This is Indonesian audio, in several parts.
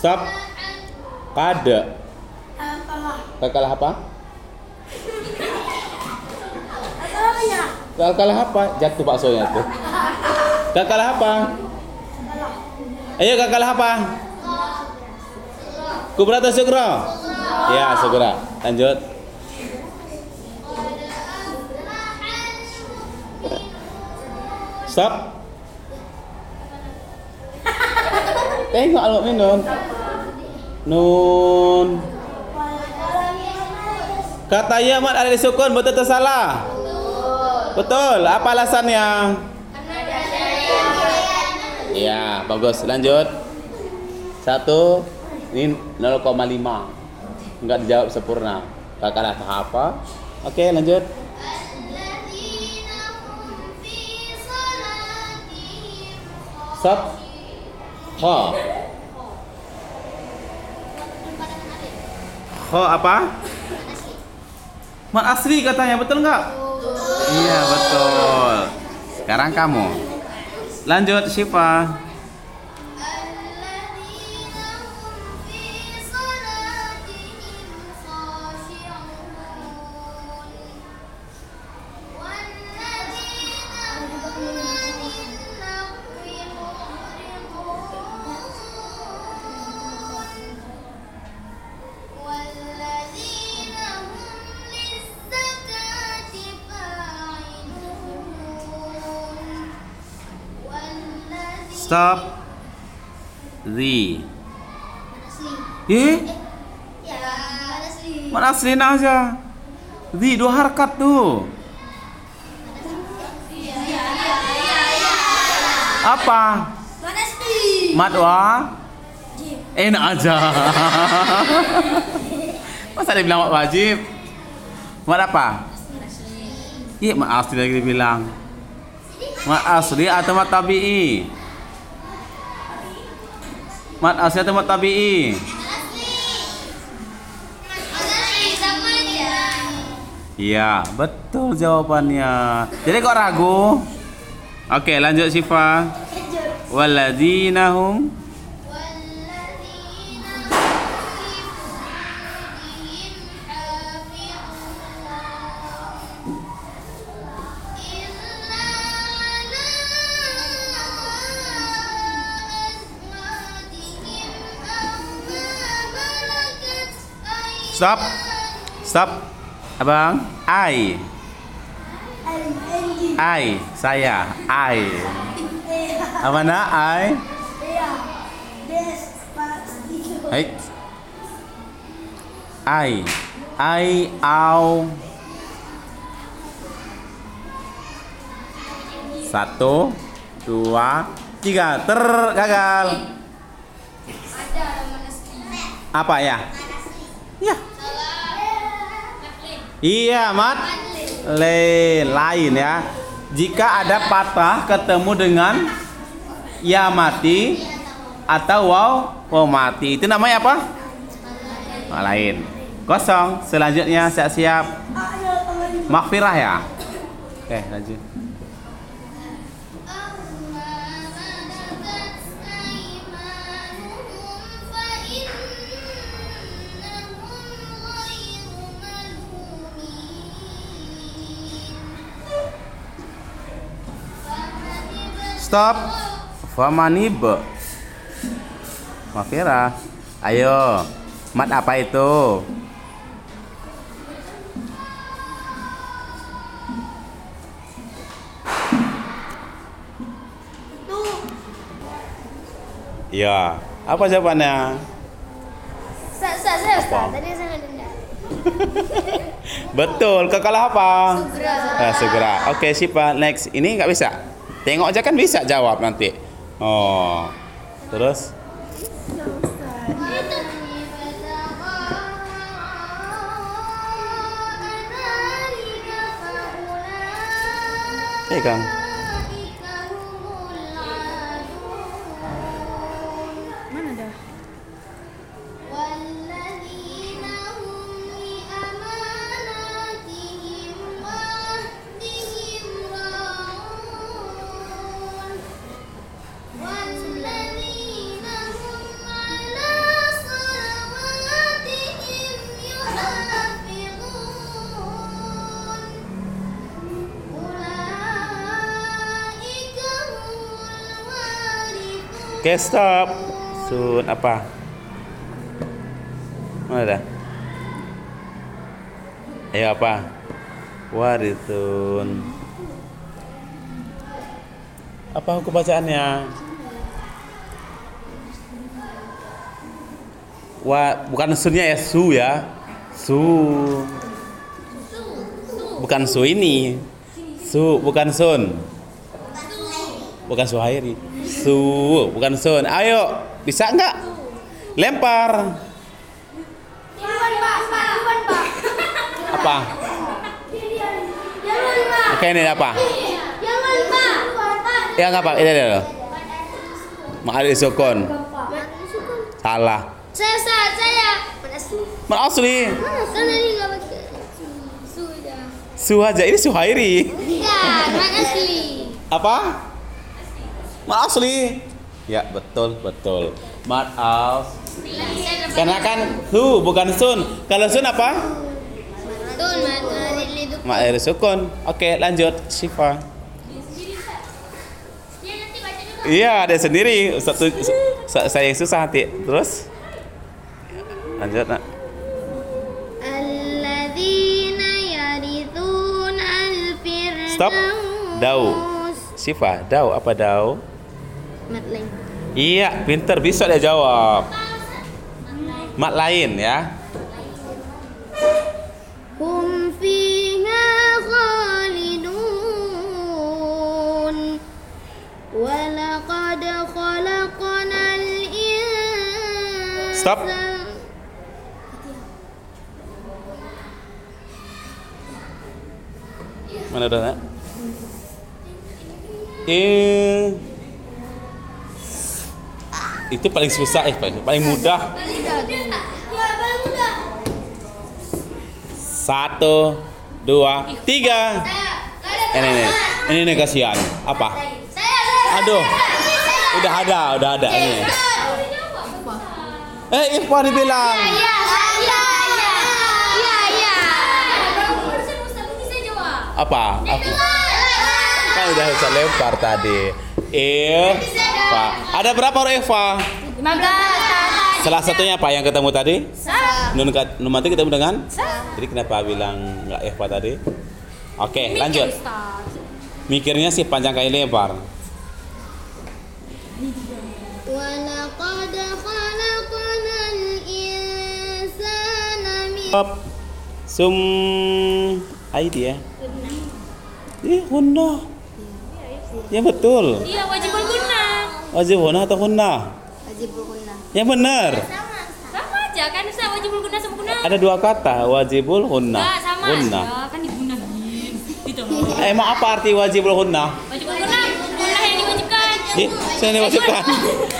Stop. Kada. Kalah apa? Kalah apa? Jatuh baksonya tuh. Kalah apa? Ayo kalah apa? Kubra atau sugra? Ya, sugra. Lanjut. Stop. Tengok alok ni nun. Nun. Kata ya mat ada disukun, betul atau salah? Betul. Apa alasannya? Ya, bagus. Lanjut. 1. Ini 0,5. Enggak dijawab sempurna. Kakak apa? Oke, lanjut. Stop. Kha. Kha apa? Mat asli katanya, betul enggak? Iya, betul. Sekarang kamu. Lanjut, Syifa. Stop. Mana asli aja. Dua harkat tuh. Apa? Matwa. Enak aja. Masa dia bilang wajib? Mat apa? Iya, mat asli lagi dibilang. Mat asli atau mat tabi'i? Mat asli atau mat tabi'i? Iya, betul jawabannya. Jadi kok ragu? Oke, lanjut Syifa. Walladzina hum Stop. Stop. Abang, I, saya, I. Apa nak? I. I, au. 1, 2, 3. Gagal. Apa ya? Ya. Iya, mat lain ya. Jika ada patah ketemu dengan ya mati atau wow mati, itu namanya apa? Lain. Kosong. Selanjutnya siap-siap. Maghfirah ya. Oke, lanjut. Stop. Famanib. Maghfirah. Ayo. Mat apa itu? Ya. Apa jawabannya? Saya tadi saya dengar. Betul. Kekalah apa? Segera. Segera. Oke, Syifa. Next. Ini nggak bisa. Tengok aja kan bisa jawab nanti. Oh. Terus? Kang. Mana dah? Oke, stop. Sun apa? Mana dah? Ayo apa? Waritun. Apa hukum bacaannya? Bukan sunnya ya, su ya. Su. Bukan su ini. Su, bukan sun. Bukan Suhairi. Su, bukan sun. Ayo, bisa nggak? Lempar. Apa? Oke, ini apa? Ya nggak apa? Ini loh. Ma'al sukun. Salah. Saya. Mana asli? Sana ini nggak pakai su aja. Su aja. Ini Suhairi. Enggak, mana asli? Apa? Mat asli. Ya, betul. Mat asli. Karena kan su bukan sun. Kalau sun apa? Betul, itu. Mat air sukun. Oke, lanjut Syifa. Iya, ada sendiri. Saya yang susah hati. Terus? Lanjut, Nak. Alladzina yarithuna al-firdaus. Stop. Dau. Syifa, dau apa dau? Mat lain. Iya, pinter, bisa dia jawab. Mat lain ya. Hum fiha khalidun. Wa laqad khalaqnal insana. Stop. Mana udah, Nak? Itu paling susah, paling mudah. 1, 2, 3. Ini kasihan. Apa? Aduh. Udah ada ini. Ikhwan dibilang. Apa? Kan udah bisa lempar tadi. Pak. Ada berapa huruf Eva? 15. Salah satunya apa yang ketemu tadi? Sa. Nun mati ketemu dengan? Jadi kenapa bilang nggak Eva tadi? Oke, lanjut. Mikirnya sih panjang kali lebar. Wa laqad khalaqnal insana min Stop. Idea. Hunna. Ya betul. Iya, wajibul gunnah. Wajib hunna atau hunna? wajibul gunnah. Yang benar. Sama aja kan, wajibul gunnah sama gunnah. Ada dua kata, wajibul hunna. Enggak, sama Hunna. aja, kan digunahin. Gitu. Emang apa arti wajibul hunna? Wajibul gunnah, gunnah yang diwajibkan. Saya diwajibkan.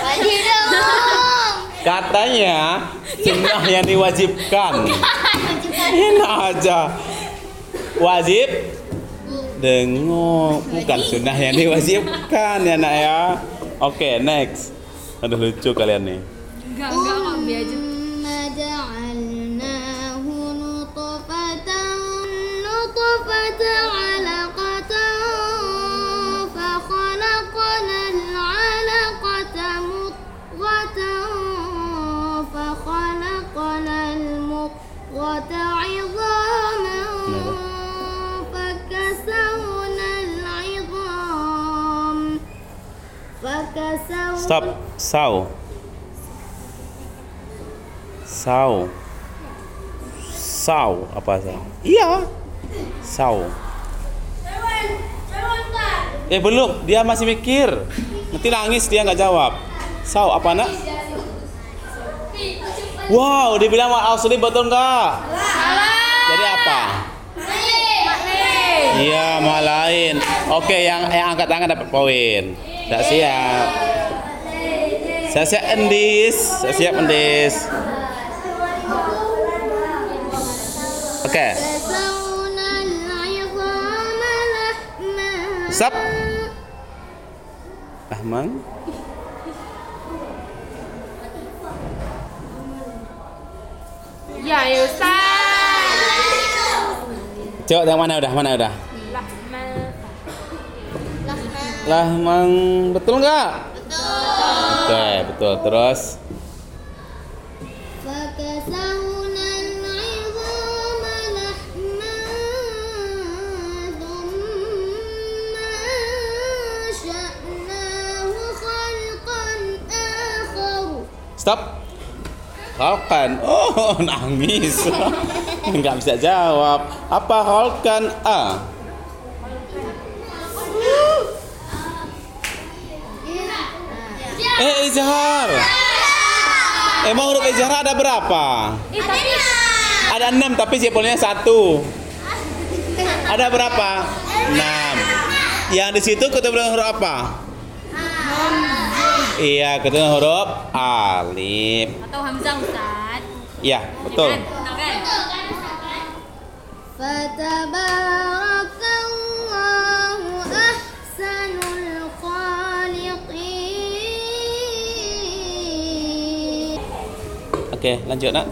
Wajib dong. Katanya sunnah yang diwajibkan. Enak aja. Wajib dengo, bukan sunnah yang diwajibkan ya, Nak ya. Oke, next. Aduh, lucu kalian nih. Enggak kok biasa. Thumma ja'alnahu nutfatan 'alaqatan fa khalaqnal 'alaqata mudghatan fa khalaqnal mudghata 'idhaman fakasawnal 'idham fakasawna. Stop. Sau apa sau? Iya. Sau. Belum, dia masih mikir. Nanti nangis dia nggak jawab. Sau apa, Nak? Wow, dibilang asli betul nggak? Jadi apa? Iya, mal lain. Oke, yang angkat tangan dapat poin. Tidak siap. Saya siap endis. Oke. Stop. Ahmad. Ya, Ustaz. Coba yang mana udah? Lahmang betul nggak? Betul. Oke, betul. Terus فكسونا العظام لحما ثم أنشأناه خلقا آخر. stop. Khalqan. Oh, nangis. Enggak bisa jawab. Apa khalqan a? Izhar. Emang huruf izhar ada berapa? Tapi Ada 6 tapi simpulnya 1. Ada berapa? 6. Yang di situ ketemu dengan huruf apa? Iya, ketemu dengan huruf alif. atau hamzah Ustaz. Iya, betul. Ya kan? Betul kan? Fatabarakallahu ahsanul khaliqin. Oke, lanjut nak.